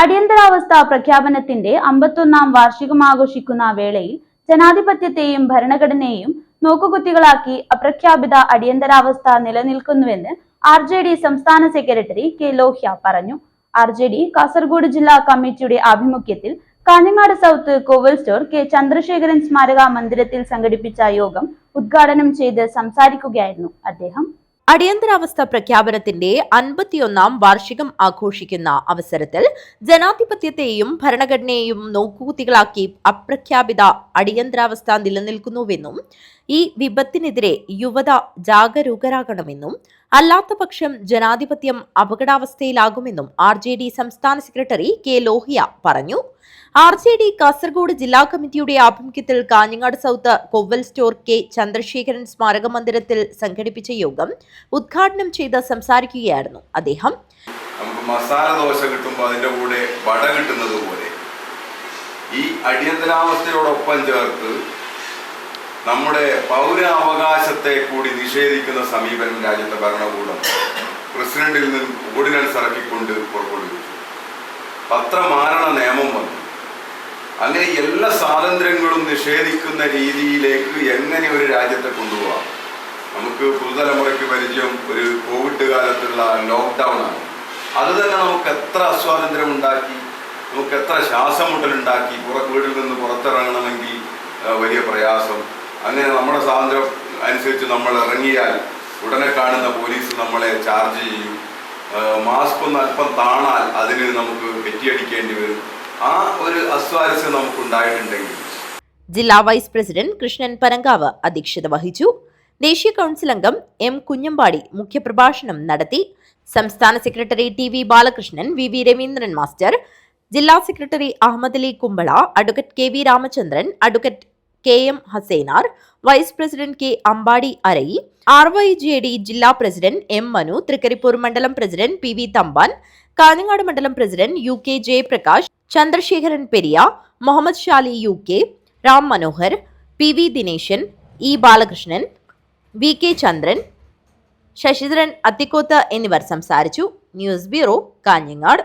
അടിയന്തരാവസ്ഥ പ്രഖ്യാപനത്തിന്റെ 51ാം വാർഷികം ആഘോഷിക്കുന്ന വേളയിൽ ജനാധിപത്യത്തെയും ഭരണഘടനയെയും നോക്കുകുത്തികളാക്കി അപ്രഖ്യാപിത അടിയന്തരാവസ്ഥ നിലനിൽക്കുന്നുവെന്ന് RJD സംസ്ഥാന സെക്രട്ടറി കെ ലോഹ്യ പറഞ്ഞു. RJD കാസർഗോഡ് ജില്ലാ കമ്മിറ്റിയുടെ ആഭിമുഖ്യത്തിൽ കാഞ്ഞങ്ങാട് സൗത്ത് കോവൽ സ്റ്റോർ കെ ചന്ദ്രശേഖരൻ സ്മാരക മന്ദിരത്തിൽ സംഘടിപ്പിച്ച യോഗം ഉദ്ഘാടനം ചെയ്ത് സംസാരിക്കുകയായിരുന്നു അദ്ദേഹം. അടിയന്തരാവസ്ഥ പ്രഖ്യാപനത്തിന്റെ 51ാം വാർഷികം ആഘോഷിക്കുന്ന അവസരത്തിൽ ജനാധിപത്യത്തെയും ഭരണഘടനയെയും നോക്കുകുത്തികളാക്കി അപ്രഖ്യാപിത അടിയന്തരാവസ്ഥ നിലനിൽക്കുന്നുവെന്നും ഈ വിപത്തിനെതിരെ യുവത ജാഗരൂകരാകണമെന്നും അല്ലാത്തപക്ഷം ജനാധിപത്യം അപകടാവസ്ഥയിലാകുമെന്നും RJD സംസ്ഥാന സെക്രട്ടറി കെ ലോഹ്യ പറഞ്ഞു. RJD കാസർഗോഡ് ജില്ലാ കമ്മിറ്റിയുടെ ആഭിമുഖ്യത്തിൽ കാഞ്ഞങ്ങാട് സൗത്ത് കോവൽ സ്റ്റോർ കെ ചന്ദ്രശേഖരൻ സ്മാരക മന്ദിരത്തിൽ സംഘടിപ്പിച്ച യോഗം ഉദ്ഘാടനം ചെയ്ത് സംസാരിക്കുകയായിരുന്നു അദ്ദേഹം. നമുക്ക് മസാല ദോശ കിട്ടുമ്പോൾ അതിന്റെ കൂടെ വട കിട്ടുന്നത് പോലെ ഈ അടിയന്തരാവസ്ഥയോടൊപ്പം ചേർത്ത് നമ്മുടെ പൗരാവകാശത്തെ കൂടി നിഷേധിക്കുന്ന സമീപനം രാജ്യത്തെ ഭരണകൂടം പ്രസിഡന്റിൽ നിന്ന് ഓർഡിനൻസ് ഇറക്കിക്കൊണ്ട് പുറപ്പെടുവിച്ചു. പത്രമാരണ നിയമം വന്നു. അങ്ങനെ എല്ലാ സ്വാതന്ത്ര്യങ്ങളും നിഷേധിക്കുന്ന രീതിയിലേക്ക് എങ്ങനെ ഒരു രാജ്യത്തെ കൊണ്ടുപോകാം? നമുക്ക് പുതുതലമുറയ്ക്ക് പരിചയം ഒരു കോവിഡ് കാലത്തുള്ള ലോക്ക്ഡൗൺ ആണ്. അത് തന്നെ നമുക്ക് എത്ര അസ്വാതന്ത്ര്യം ഉണ്ടാക്കി, നമുക്ക് എത്ര ശ്വാസം മുട്ടലുണ്ടാക്കി. വീട്ടിൽ നിന്ന് പുറത്തിറങ്ങണമെങ്കിൽ വലിയ പ്രയാസം. അങ്ങനെ നമ്മുടെ സ്വാതന്ത്ര്യം അനുസരിച്ച് നമ്മൾ ഇറങ്ങിയാൽ ഉടനെ കാണുന്ന പോലീസ് നമ്മളെ ചാർജ് ചെയ്യും. മാസ്ക് ഒന്ന് അല്പം താണാൽ അതിന് നമുക്ക് പെറ്റിയടിക്കേണ്ടി വരും. ആ ഒരു അസ്വാരസ്യം നമുക്ക് ഉണ്ടായിട്ടുണ്ടെങ്കിൽ. ജില്ലാ വൈസ് പ്രസിഡന്റ് കൃഷ്ണൻ പരങ്കാവ് അധ്യക്ഷത വഹിച്ചു. ദേശീയ കൗൺസിൽ അംഗം M കുഞ്ഞമ്പാടി മുഖ്യപ്രഭാഷണം നടത്തി. സംസ്ഥാന secretary TV Balakrishnan, VV Raveendran master, ജില്ലാ secretary Ahammed Ali Kumbala, advocate KV Ramachandran, advocate KM Hasainar, vice president K Ambadi Arai, RYJD ജില്ലാ പ്രസിഡന്റ് M മനു, തൃക്കരിപ്പൂർ മണ്ഡലം പ്രസിഡന്റ് PV തമ്പാൻ, കാഞ്ഞങ്ങാട് മണ്ഡലം president UK Jayaprakash, Chandrasekharan Periya, Muhammad Shali UK, Ram Manohar, PV Dineshan, E Balakrishnan, VK Chandran, Sasidharan Athikkoth എന്നിവർ സംസാരിച്ചു. News bureau, Kanhangad.